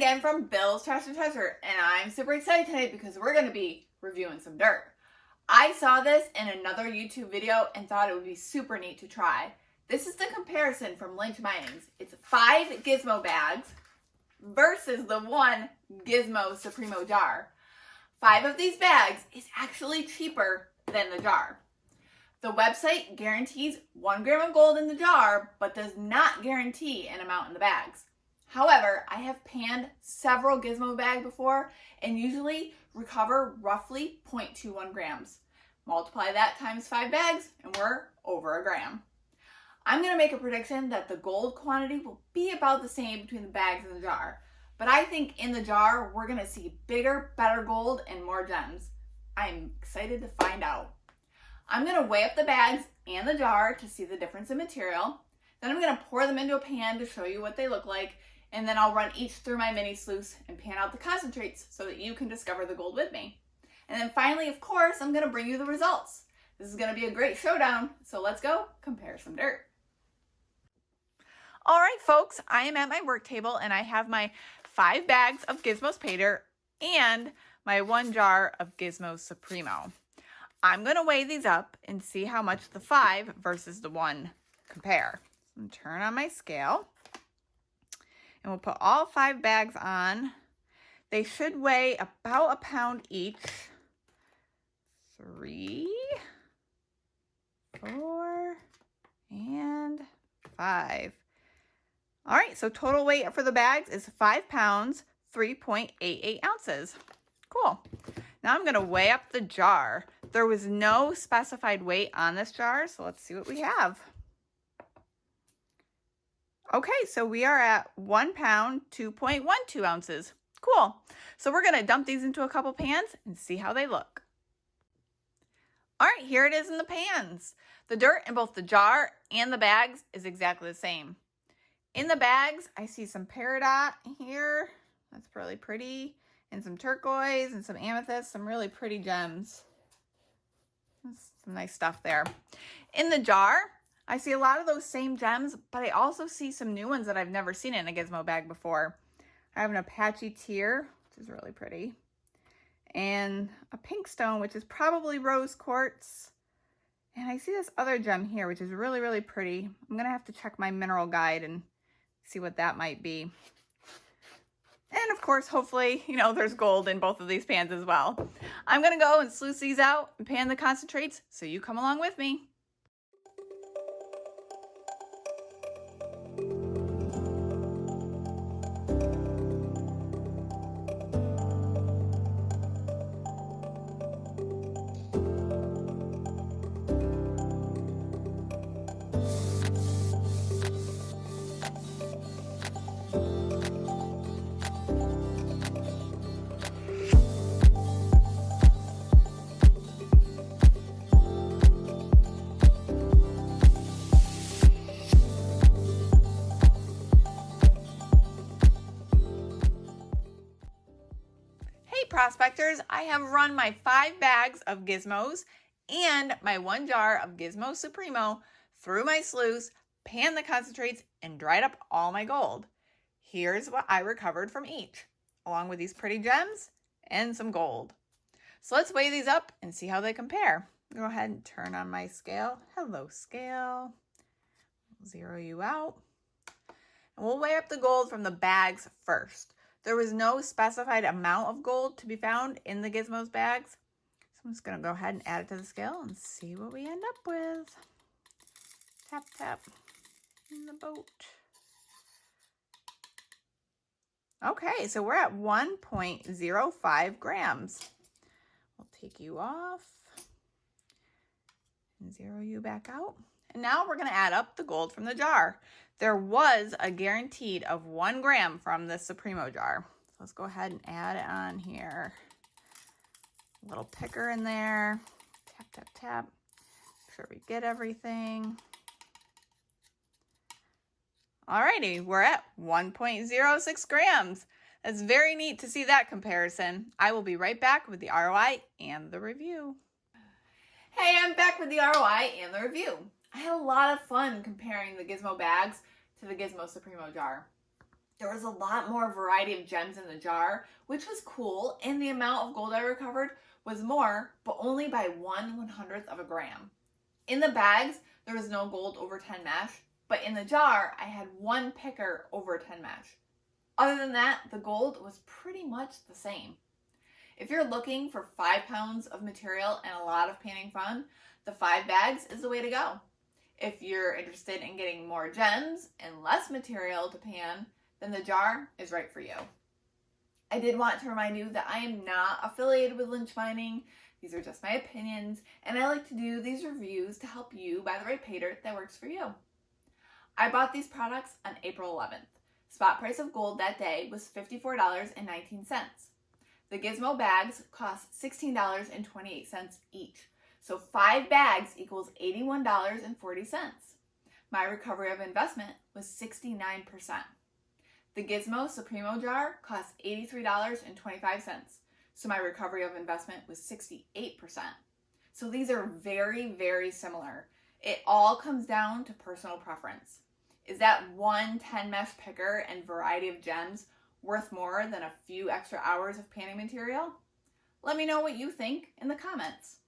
again from Bill's Trash and Treasure, and I'm super excited today because we're going to be reviewing some dirt. I saw this in another YouTube video and thought it would be super neat to try. This is the comparison from Lynch Mining's. It's 5 Gizmo bags versus the 1 Gizmo Supremo jar. 5 of these bags is actually cheaper than the jar. The website guarantees 1 gram of gold in the jar, but does not guarantee an amount in the bags. However, I have panned several Gizmo bags before and usually recover roughly 0.21 grams. Multiply that times 5 bags and we're over a gram. I'm going to make a prediction that the gold quantity will be about the same between the bags and the jar. But I think in the jar, we're going to see bigger, better gold and more gems. I'm excited to find out. I'm going to weigh up the bags and the jar to see the difference in material. Then I'm going to pour them into a pan to show you what they look like. And then I'll run each through my mini sluice and pan out the concentrates so that you can discover the gold with me. And then finally, of course, I'm going to bring you the results. This is going to be a great showdown. So let's go compare some dirt. All right, folks, I am at my work table and I have my 5 bags of Gizmo's Paydirt and my 1 jar of Gizmo Supremo. I'm going to weigh these up and see how much the 5 versus the 1 compare. So turn on my scale and we'll put all 5 bags on. They should weigh about a pound each. 3, 4, and 5. All right, so total weight for the bags is 5 pounds, 3.88 ounces. Cool. Now I'm going to weigh up the jar. There was no specified weight on this jar, so let's see what we have. Okay, so we are at 1 pound, 2.12 ounces. Cool. So we're going to dump these into a couple pans and see how they look. All right, here it is in the pans. The dirt in both the jar and the bags is exactly the same. In the bags, I see some Paydirt here. That's really pretty. And some turquoise and some amethyst, some really pretty gems. That's some nice stuff there. In the jar, I see a lot of those same gems, but I also see some new ones that I've never seen in a Gizmo bag before. I have an Apache tear, which is really pretty. And a pink stone, which is probably rose quartz. And I see this other gem here, which is really, really pretty. I'm going to have to check my mineral guide and see what that might be. And of course, hopefully, there's gold in both of these pans as well. I'm going to go and sluice these out and pan the concentrates, so you come along with me. Prospectors, I have run my 5 bags of Gizmos and my 1 jar of Gizmo Supremo through my sluice, panned the concentrates, and dried up all my gold. Here's what I recovered from each, along with these pretty gems and some gold. So let's weigh these up and see how they compare. Go ahead and turn on my scale. Hello, scale. Zero you out. And we'll weigh up the gold from the bags first. There was no specified amount of gold to be found in the Gizmo's bags. So I'm just going to go ahead and add it to the scale and see what we end up with. Tap, tap in the boat. Okay, so we're at 1.05 grams. We'll take you off and zero you back out. And now we're going to add up the gold from the jar. There was a guaranteed of 1 gram from the Supremo jar. So let's go ahead and add it on here. A little picker in there. Tap, tap, tap. Make sure we get everything. Alrighty, we're at 1.06 grams. That's very neat to see that comparison. I will be right back with the ROI and the review. Hey, I'm back with the ROI and the review. I had a lot of fun comparing the Gizmo bags to the Gizmo Supremo jar. There was a lot more variety of gems in the jar, which was cool, and the amount of gold I recovered was more, but only by 1/100th of a gram. In the bags, there was no gold over 10 mesh, but in the jar, I had one picker over 10 mesh. Other than that, the gold was pretty much the same. If you're looking for 5 pounds of material and a lot of panning fun, the 5 bags is the way to go. If you're interested in getting more gems and less material to pan, then the jar is right for you. I did want to remind you that I am not affiliated with lynch mining. These are just my opinions, and I like to do these reviews to help you buy the right pay dirt that works for you. I bought these products on April 11th. Spot price of gold that day was $54.19. The Gizmo bags cost $16.28 each, so 5 bags equals $81.40. My recovery of investment was 69%. The Gizmo Supremo jar cost $83.25, so my recovery of investment was 68%. So these are very, very similar. It all comes down to personal preference. Is that one 10 mesh picker and variety of gems worth more than a few extra hours of panning material? Let me know what you think in the comments.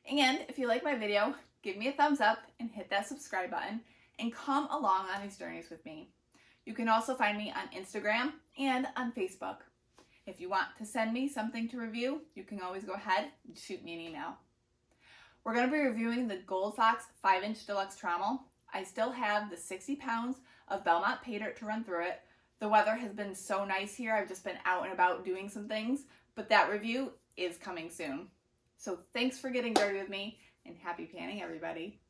And if you like my video, give me a thumbs up and hit that subscribe button and come along on these journeys with me. You can also find me on Instagram and on Facebook. If you want to send me something to review, you can always go ahead and shoot me an email. We're going to be reviewing the Gold Fox 5-inch Deluxe Trommel. I still have the 60 pounds of Belmont Paydirt to run through it. The weather has been so nice here. I've just been out and about doing some things, but that review is coming soon. So thanks for getting dirty with me, and happy panning, everybody.